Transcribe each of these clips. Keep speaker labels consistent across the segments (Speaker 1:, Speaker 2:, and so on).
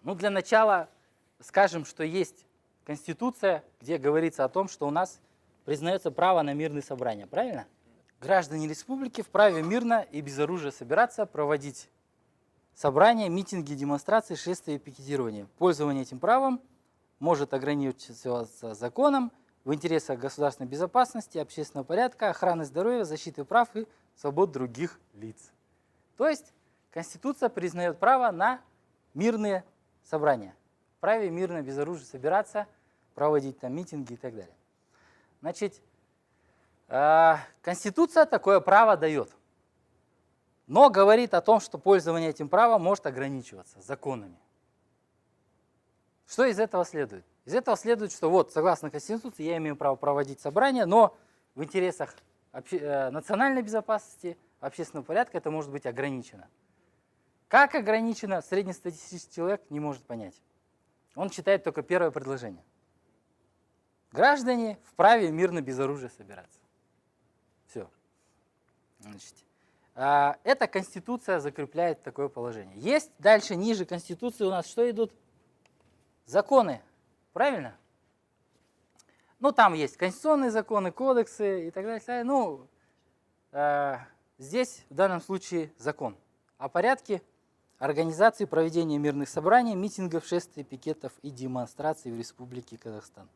Speaker 1: Ну, для начала скажем, что есть Конституция, где говорится о том, что у нас признается право на мирные собрания, правильно? Граждане республики вправе мирно и без оружия собираться, проводить собрания, митинги, демонстрации, шествия и пикетирования. Пользование этим правом может ограничиваться законом в интересах государственной безопасности, общественного порядка, охраны здоровья, защиты прав и свобод других лиц. То есть Конституция признает право на мирные собрания. Праве мирно, без оружия собираться, проводить там митинги и так далее. Значит, Конституция такое право дает, но говорит о том, что пользование этим правом может ограничиваться законами. Что из этого следует? Из этого следует, что вот, согласно Конституции, я имею право проводить собрания, но в интересах национальной безопасности, общественного порядка это может быть ограничено. Как ограничено, среднестатистический человек не может понять. Он читает только первое предложение. Граждане вправе мирно без оружия собираться. Все. Значит, эта Конституция закрепляет такое положение. Есть дальше, ниже Конституции у нас что идут? Законы. Правильно? Ну, там есть конституционные законы, кодексы и так далее. Ну, здесь в данном случае закон о порядке организации проведения мирных собраний, митингов, шествий, пикетов и демонстраций в Республике Казахстан.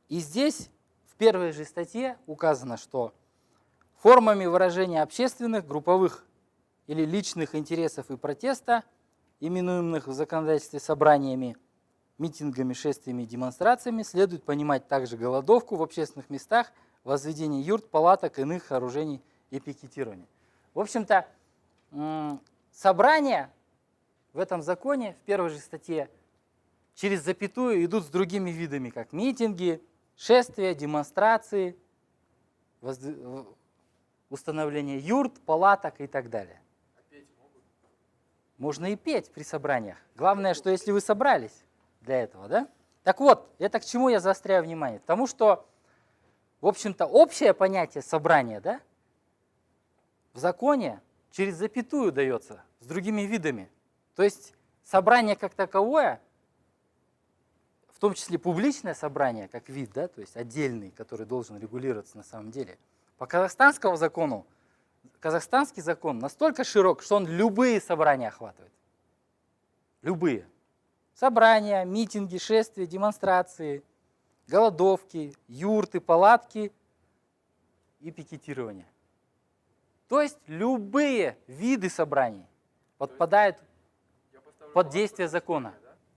Speaker 1: И здесь в первой же статье указано, что формами выражения общественных, групповых или личных интересов и протеста, именуемых в законодательстве собраниями, митингами, шествиями и демонстрациями, следует понимать также голодовку в общественных местах, возведение юрт, палаток, иных сооружений и пикетирование. В общем-то, собрания в этом законе, в первой же статье, через запятую идут с другими видами, как митинги, шествия, демонстрации, установление юрт, палаток и так далее.
Speaker 2: А петь могут?
Speaker 1: Можно и петь при собраниях. Главное, что если вы собрались для этого, да? Так вот, это к чему я заостряю внимание? К тому, что, в общем-то, общее понятие собрания, да, в законе через запятую дается с другими видами. То есть собрание как таковое, в том числе публичное собрание, как вид, да, то есть отдельный, который должен регулироваться на самом деле. По казахстанскому закону, казахстанский закон настолько широк, что он любые собрания охватывает. Любые. Собрания, митинги, шествия, демонстрации, голодовки, юрты, палатки и пикетирование. То есть любые виды собраний подпадают под действие закона.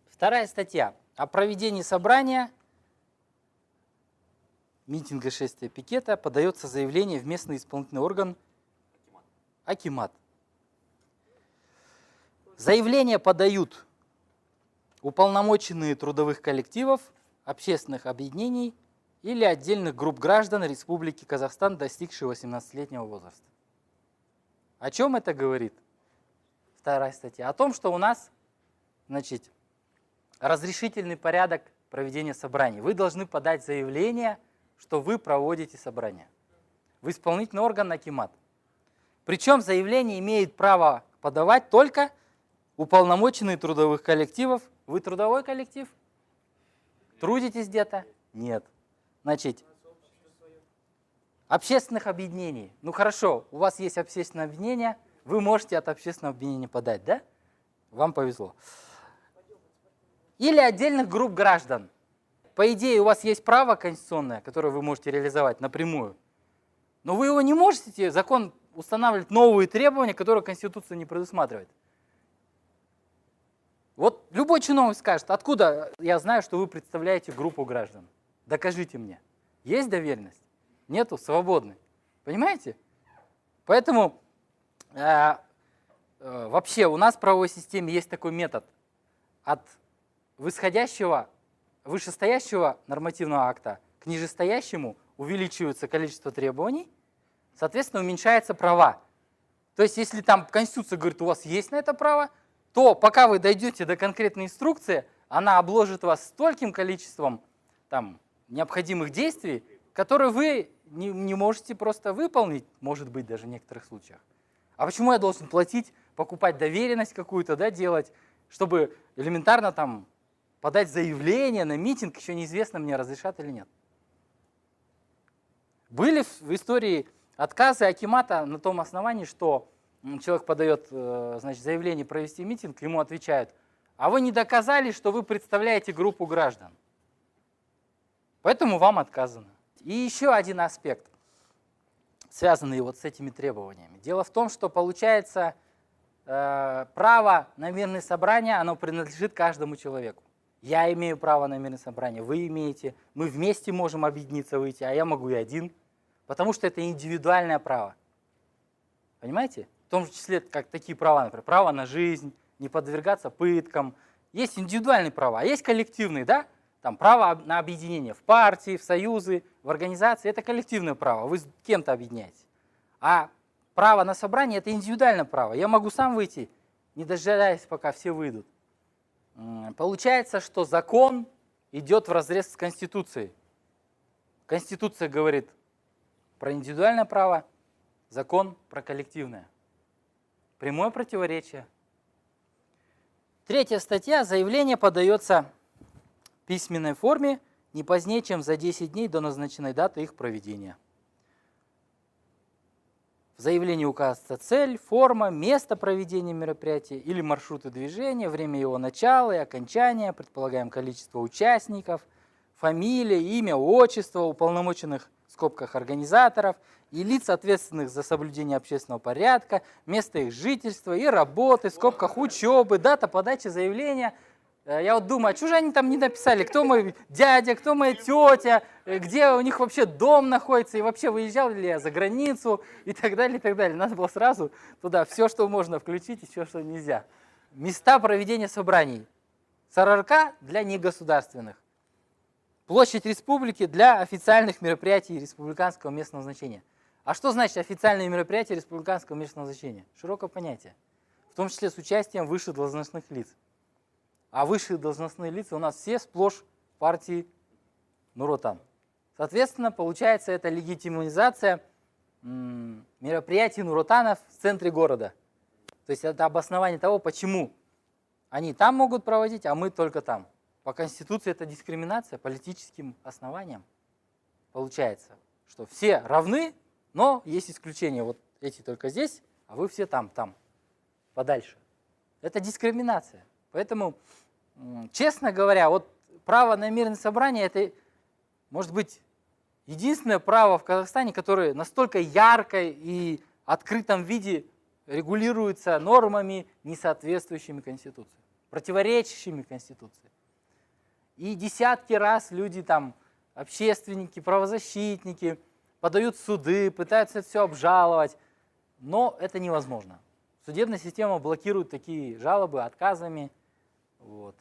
Speaker 1: Вторая статья. О проведении собрания, митинга, шествия, пикета подается заявление в местный исполнительный орган акимат. Заявления подают уполномоченные трудовых коллективов, общественных объединений или отдельных групп граждан Республики Казахстан, достигшие 18-летнего возраста. О чем это говорит? Вторая статья. О том, что у нас, значит, разрешительный порядок проведения собраний. Вы должны подать заявление, что вы проводите собрание в исполнительный орган акимат. Причем заявление имеет право подавать только уполномоченные трудовых коллективов. Вы трудовой коллектив? Трудитесь где-то? Нет. Значит, общественных объединений. Ну хорошо, у вас есть общественное объединение, вы можете от общественного объединения подать, да? Вам повезло. Или отдельных групп граждан. По идее, у вас есть право конституционное, которое вы можете реализовать напрямую. Но вы его не можете, закон устанавливает новые требования, которые Конституция не предусматривает. Вот любой чиновник скажет, откуда я знаю, что вы представляете группу граждан? Докажите мне. Есть доверенность? Нету? Свободны. Понимаете? Поэтому вообще у нас в правовой системе есть такой метод. От вышестоящего нормативного акта к нижестоящему увеличивается количество требований, соответственно, уменьшаются права. То есть, если там Конституция говорит, у вас есть на это право, то пока вы дойдете до конкретной инструкции, она обложит вас стольким количеством там, необходимых действий, которые вы не можете просто выполнить, может быть, даже в некоторых случаях. А почему я должен платить, покупать доверенность какую-то, да, делать, чтобы элементарно там подать заявление на митинг, еще неизвестно, мне разрешат или нет. Были в истории отказы акимата на том основании, что человек подает значит, заявление провести митинг, ему отвечают, а вы не доказали, что вы представляете группу граждан. Поэтому вам отказано. И еще один аспект, связанный вот с этими требованиями. Дело в том, что получается право на мирные собрания, оно принадлежит каждому человеку. Я имею право на мирное собрание, вы имеете, мы вместе можем объединиться, выйти, а я могу и один, потому что это индивидуальное право. Понимаете? В том числе, как такие права, например, право на жизнь, не подвергаться пыткам. Есть индивидуальные права, а есть коллективные, да? Там право на объединение в партии, в союзы, в организации. Это коллективное право, вы с кем-то объединяетесь. А право на собрание – это индивидуальное право. Я могу сам выйти, не дожидаясь, пока все выйдут. Получается, что закон идет вразрез с Конституцией. Конституция говорит про индивидуальное право, закон про коллективное. Прямое противоречие. 3 статья. Заявление подается в письменной форме не позднее, чем за 10 дней до назначенной даты их проведения. В заявлении указывается цель, форма, место проведения мероприятия или маршруты движения, время его начала и окончания, предполагаемое количество участников, фамилия, имя, отчество уполномоченных в скобках организаторов и лиц, ответственных за соблюдение общественного порядка, место их жительства и работы, в скобках учебы, дата подачи заявления. Я вот думаю, а что же они там не написали, кто мой дядя, кто моя тетя, где у них вообще дом находится, и вообще выезжал ли я за границу, и так далее, и так далее. Надо было сразу туда все, что можно включить, и все, что нельзя. Места проведения собраний. СРРК для негосударственных. Площадь республики для официальных мероприятий республиканского местного значения. А что значит официальные мероприятия республиканского местного значения? Широкое понятие. В том числе с участием высших должностных лиц. А высшие должностные лица у нас все сплошь партии Нур-Отан. Соответственно, получается это легитимизация мероприятий Нур-Отанов в центре города. То есть это обоснование того, почему они там могут проводить, а мы только там. По Конституции это дискриминация политическим основаниям. Получается, что все равны, но есть исключения. Вот эти только здесь, а вы все там, подальше. Это дискриминация. Поэтому, честно говоря, вот право на мирное собрание – это, может быть, единственное право в Казахстане, которое настолько ярко и открытом виде регулируется нормами, не соответствующими Конституции, противоречащими Конституции. И десятки раз люди, там, общественники, правозащитники подают в суды, пытаются это все обжаловать, но это невозможно. Судебная система блокирует такие жалобы отказами. Вот.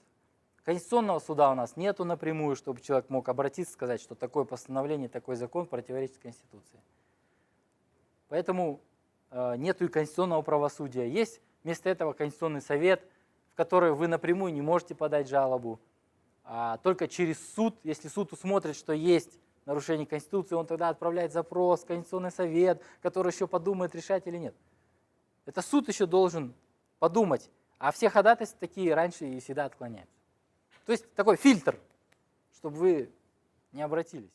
Speaker 1: Конституционного суда у нас нету напрямую, чтобы человек мог обратиться и сказать, что такое постановление, такой закон противоречит Конституции. Поэтому нету и конституционного правосудия. Есть вместо этого Конституционный совет, в который вы напрямую не можете подать жалобу, а только через суд. Если суд усмотрит, что есть нарушение Конституции, он тогда отправляет запрос в Конституционный совет, который еще подумает, решать или нет. Это суд еще должен подумать, а все ходатайства такие раньше и всегда отклоняются. То есть такой фильтр, чтобы вы не обратились.